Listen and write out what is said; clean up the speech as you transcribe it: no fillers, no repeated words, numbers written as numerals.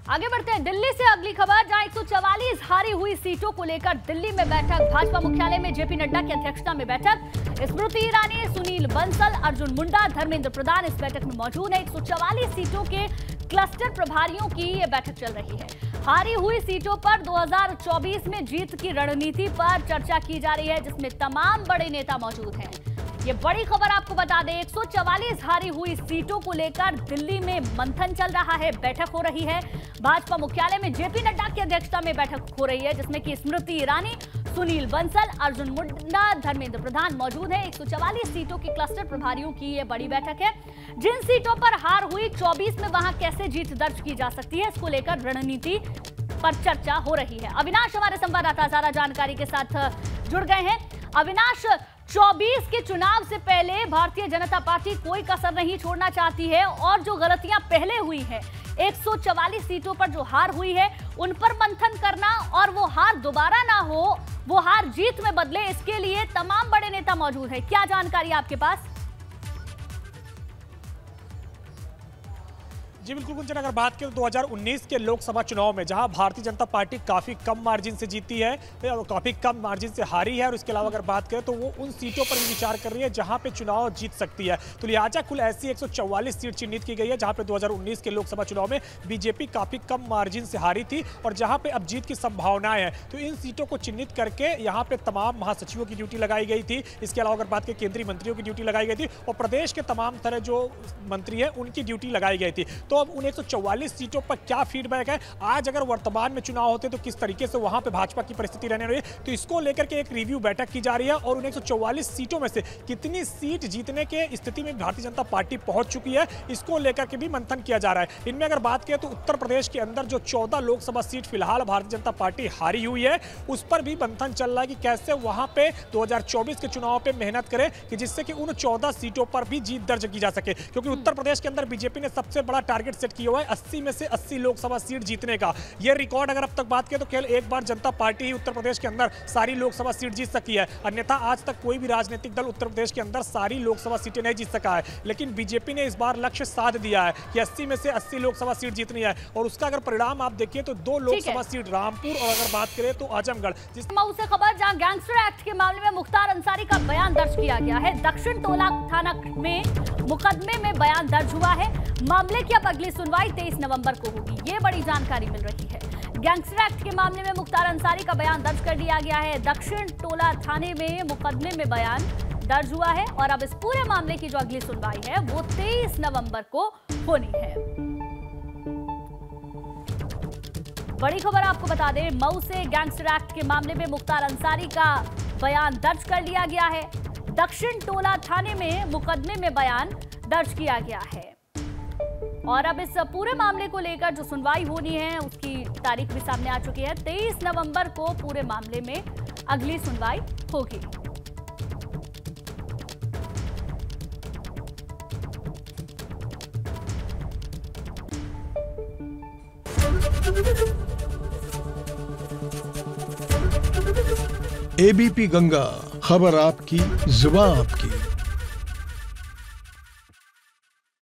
आगे बढ़ते हैं दिल्ली से अगली खबर, जहां 144 हारी हुई सीटों को लेकर दिल्ली में बैठक। भाजपा मुख्यालय में जेपी नड्डा की अध्यक्षता में बैठक। स्मृति ईरानी, सुनील बंसल, अर्जुन मुंडा, धर्मेंद्र प्रधान इस बैठक में मौजूद है। 144 सीटों के क्लस्टर प्रभारियों की ये बैठक चल रही है। हारी हुई सीटों पर 2024 में जीत की रणनीति पर चर्चा की जा रही है, जिसमें तमाम बड़े नेता मौजूद हैं। ये बड़ी खबर आपको बता दें, 144 हारी हुई सीटों को लेकर दिल्ली में मंथन चल रहा है, बैठक हो रही है। भाजपा मुख्यालय में जेपी नड्डा की अध्यक्षता में बैठक हो रही है, जिसमें कि स्मृति ईरानी, सुनील बंसल, अर्जुन मुंडा, धर्मेंद्र प्रधान मौजूद है। 144 सीटों के क्लस्टर प्रभारियों की ये बड़ी बैठक है। जिन सीटों पर हार हुई 24 में वहां कैसे जीत दर्ज की जा सकती है, इसको लेकर रणनीति पर चर्चा हो रही है। अविनाश हमारे संवाददाता ज्यादा जानकारी के साथ जुड़ गए हैं। अविनाश, 24 के चुनाव से पहले भारतीय जनता पार्टी कोई कसर नहीं छोड़ना चाहती है और जो गलतियां पहले हुई है, 144 सीटों पर जो हार हुई है उन पर मंथन करना और वो हार दोबारा ना हो, वो हार जीत में बदले, इसके लिए तमाम बड़े नेता मौजूद है। क्या जानकारी आपके पास? जी बिल्कुल गुंजन, अगर बात करें तो 2019 के लोकसभा चुनाव में जहां भारतीय जनता पार्टी काफ़ी कम मार्जिन से जीती है, काफ़ी कम मार्जिन से हारी है, और इसके अलावा अगर बात करें तो वो उन सीटों पर भी विचार कर रही है जहां पे चुनाव जीत सकती है। तो लिहाजा कुल ऐसी 144 सीट चिन्हित की गई है जहां पे 2019 के लोकसभा चुनाव में बीजेपी काफ़ी कम मार्जिन से हारी थी और जहां पे अब जीत की संभावनाएं हैं। तो इन सीटों को चिन्हित करके यहाँ पे तमाम महासचिवों की ड्यूटी लगाई गई थी। इसके अलावा अगर बात करें केंद्रीय मंत्रियों की ड्यूटी लगाई गई थी और प्रदेश के तमाम तरह जो मंत्री हैं उनकी ड्यूटी लगाई गई थी। तो अब उन 144 सीटों पर क्या फीडबैक है, आज अगर वर्तमान में चुनाव होते तो किस तरीके से वहां पे भाजपा की परिस्थिति रहने रही, तो इसको लेकर के एक रिव्यू बैठक की जा रही है और उन 144 सीटों में से कितनी सीट जीतने के स्थिति में भारतीय जनता पार्टी पहुंच चुकी है, इसको लेकर के भी मंथन किया जा रहा है। इनमें अगर बात करें तो उत्तर प्रदेश के अंदर जो 14 लोकसभा सीट फिलहाल भारतीय जनता पार्टी हारी हुई है, उस पर भी मंथन चल रहा है कि कैसे वहां पे 2024 के चुनाव पे मेहनत करें कि जिससे कि उन 14 सीटों पर भी जीत दर्ज की जा सके। क्योंकि उत्तर प्रदेश के अंदर बीजेपी ने सबसे बड़ा टारगेट सेट किया हुआ है 80 में से 80 लोकसभा सीट जीतने का। यह रिकॉर्ड अगर अब तक बात करें तो केवल एक बार जनता पार्टी ही उत्तर प्रदेश के अंदर सारी लोकसभा सीट जीत सकी है, अन्यथा आज तक कोई भी राजनीतिक दल उत्तर प्रदेश के अंदर सारी लोकसभा सीटें नहीं जीत सका है। लेकिन बीजेपी ने इस बार लक्ष्य साध दिया है कि 80 में से 80 लोकसभा सीट जीतनी है और उसका अगर परिणाम आप देखिए तो 2 लोकसभा सीट रामपुर और अगर बात करें तो आजमगढ़। मऊ से खबर, जहां गैंगस्टर एक्ट के मामले में मुख्तार अंसारी का बयान दर्ज किया गया है। दक्षिण टोला थाना में मुकदमे में बयान दर्ज हुआ है। मामले की अब अगली सुनवाई 23 नवंबर को होगी, ये बड़ी जानकारी मिल रही है। गैंगस्टर एक्ट के मामले में मुख्तार अंसारी का बयान दर्ज कर दिया गया है। दक्षिण टोला थाने में मुकदमे में बयान दर्ज हुआ है और अब इस पूरे मामले की जो अगली सुनवाई है वो 23 नवंबर को होनी है। बड़ी खबर आपको बता दें, मऊ से गैंगस्टर एक्ट के मामले में मुख्तार अंसारी का बयान दर्ज कर लिया गया है। दक्षिण टोला थाने में मुकदमे में बयान दर्ज किया गया है और अब इस पूरे मामले को लेकर जो सुनवाई होनी है उसकी तारीख भी सामने आ चुकी है। 23 नवंबर को पूरे मामले में अगली सुनवाई होगी। एबीपी गंगा, खबर आपकी, जुबान आपकी।